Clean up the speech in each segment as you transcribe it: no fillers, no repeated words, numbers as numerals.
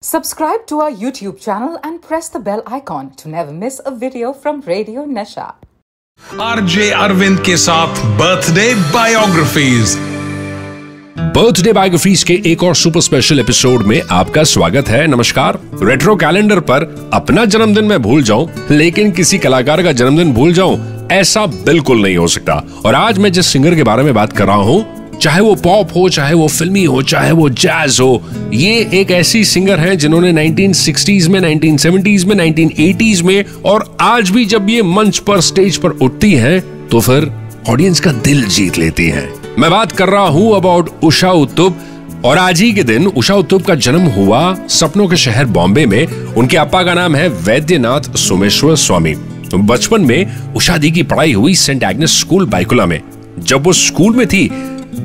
Subscribe to our YouTube channel and press the bell icon to never miss a video from Radio Nasha. RJ Arvind के साथ birthday biographies. Birthday biographies के एक और super special episode में आपका स्वागत है। नमस्कार। रेट्रो कैलेंडर पर अपना जन्मदिन मैं भूल जाऊं लेकिन किसी कलाकार का जन्मदिन भूल जाऊं, ऐसा बिल्कुल नहीं हो सकता। और आज मैं जिस सिंगर के बारे में बात कर रहा हूं, चाहे वो पॉप हो, चाहे वो फिल्मी हो, चाहे वो जैज हो, ये एक ऐसी सिंगर है जिन्होंने 1960s में, 1970s में, 1980s में और आज भी जब ये मंच पर, स्टेज पर उठती हैं तो फिर ऑडियंस का दिल जीत लेती हैं। मैं बात कर रहा हूं अबाउट उषा उत्तुप। और आज ही के दिन उषा उत्तुप का जन्म हुआ सपनों के शहर बॉम्बे में। उनके अप्पा का नाम है वैद्यनाथ सोमेश्वर स्वामी। बचपन में उषा दी की पढ़ाई हुई सेंट एग्नेस स्कूल बाइकुला में। जब वो स्कूल में थी,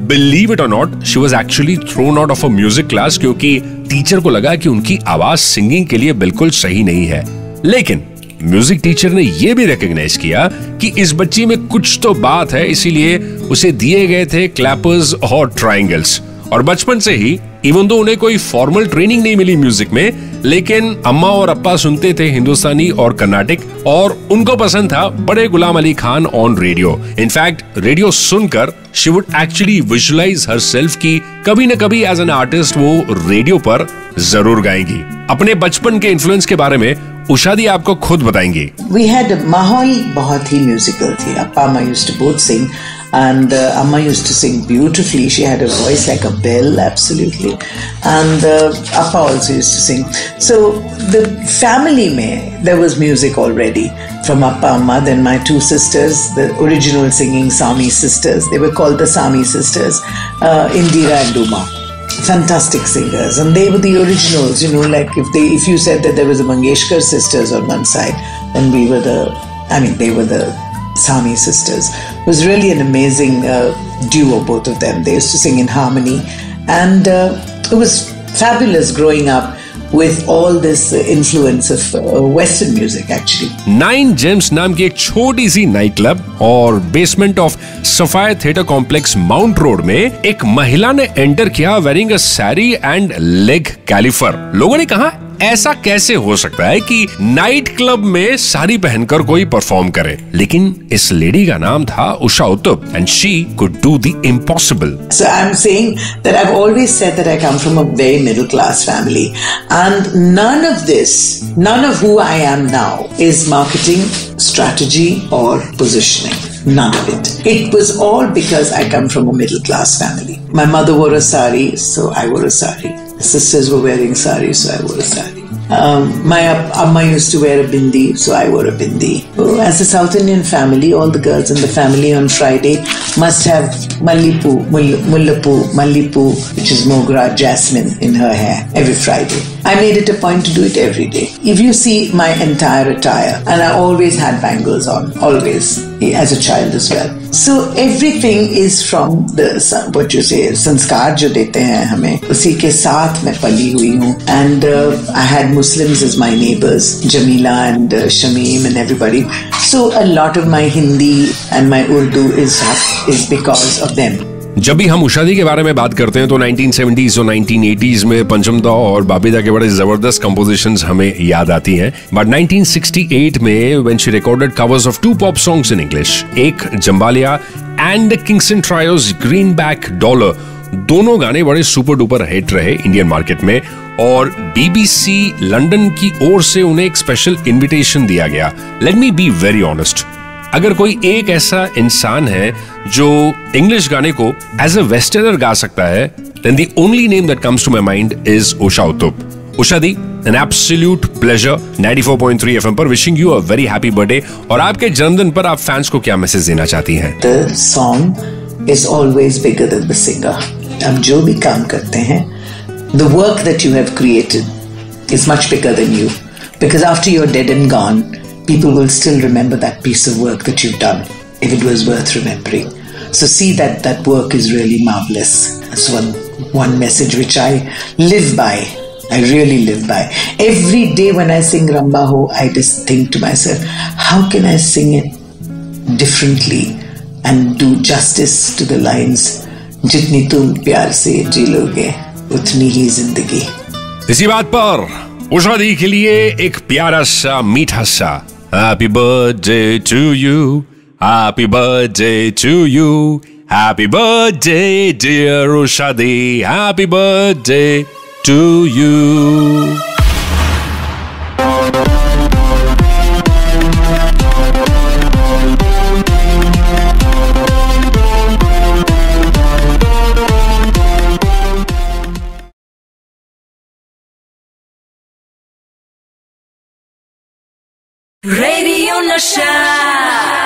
Believe it or not, she was actually thrown out of a music class क्योंकि टीचर को लगा कि उनकी आवाज सिंगिंग के लिए बिल्कुल सही नहीं है। लेकिन म्यूजिक टीचर ने यह भी रिकॉग्नाइज किया कि इस बच्ची में कुछ तो बात है, इसीलिए उसे दिए गए थे क्लैपर्स और ट्रायंगल्स। और बचपन से ही, इवन दो उन्हें कोई फॉर्मल ट्रेनिंग नहीं मिली म्यूजिक में, लेकिन अम्मा और अप्पा सुनते थे हिंदुस्तानी और कर्नाटिक और उनको पसंद था Bade Ghulam Ali Khan on radio. In fact radio सुनकर she would actually visualise herself कि कभी न कभी एज एन आर्टिस्ट वो रेडियो पर जरूर गाएंगी। अपने बचपन के इन्फ्लुएंस के बारे में उषा दी आपको खुद बताएंगी। We had माहौल बहुत ही म्यूजिकल थी। अप्पा अम्मा used to both sing and Amma used to sing beautifully. She had a voice like a bell, absolutely. And Appa also used to sing. So the family mein there was music already from Appa Amma. Then my two sisters, the original singing Sami sisters, they were called the Sami sisters, Indira and Uma. Fantastic singers, and they were the originals. You know, like if you said that there was a Mangeshkar sisters on one side, then they were the Sami sisters. It was really an amazing duo, both of them. They used to sing in harmony, and it was fabulous growing up with all this influence of Western music actually. 9 Gems नाम की एक छोटी सी night club और basement of Sapphire theatre complex Mount Road में एक महिला ने एंटर किया wearing a sari and leg calliper. लोगों ने कहा ऐसा कैसे हो सकता है कि नाइट क्लब में साड़ी पहनकर कोई परफॉर्म करे, लेकिन इस लेडी का नाम था Usha Uthup and she could do the impossible. So I'm saying that I've always said that I come from a very middle class family, and none of who I am now is marketing, strategy or positioning. None of it. It was all because I come from a middle class family. My mother wore a sari, so I wore a sari. Sisters were wearing saris, so I wore a sari. My Amma used to wear a bindi, so I wore a bindi. As a South Indian family, all the girls in the family on Friday must have mullapu, which is mogra, jasmine in her hair every Friday. I made it a point to do it every day. If you see my entire attire, and I always had bangles on, always, as a child as well. So everything is from the, what you say, संस्कार जो देते हैं हमें, उसी के साथ मैं पली हुई हूँ। And I had Muslims as my neighbors, Jamila and Shamim and everybody. So a lot of my Hindi and my Urdu is because of them. जब भी हम उषा दी के बारे में बात करते हैं तो 1970s और 1980s में पंचमदा और बाबीदा के बड़े जबरदस्त कंपोजिशंस हमें याद आती हैं। बट 1968 में when she recorded covers of 2 pop songs in English, एक Jambalaya and Kingston Trio's Greenback Dollar, दोनों गाने बड़े सुपर डुपर हिट रहे इंडियन मार्केट में और BBC लंदन की ओर से उन्हें एक स्पेशल इन्विटेशन दिया गया। Let me be very honest, अगर कोई एक ऐसा इंसान है जो इंग्लिश गाने को एज अ वेस्टर्नर गा सकता है, then the only name that comes to my mind is Usha Uthup. Usha the, an absolute pleasure। 94.3 FM पर wishing you a very happy birthday। और आपके जन्मदिन पर आप फैंस को क्या मैसेज देना चाहती हैं? The song is always bigger than the singer। हम जो भी काम करते हैं, the work that you have created is much bigger than you, because after you're dead and gone, people will still remember that piece of work that you've done, if it was worth remembering. So see that work is really marvelous. That's one message which I live by. I really live by. Every day when I sing Ramba Ho, I just think to myself, how can I sing it differently and do justice to the lines? Jitni tum pyar se ji loge, utni hi zindagi. इसी बात पर उषा दी के लिए एक प्यारा सा मीठा सा happy birthday to you, happy birthday to you, happy birthday dear Usha di, happy birthday to you. Radio Nasha.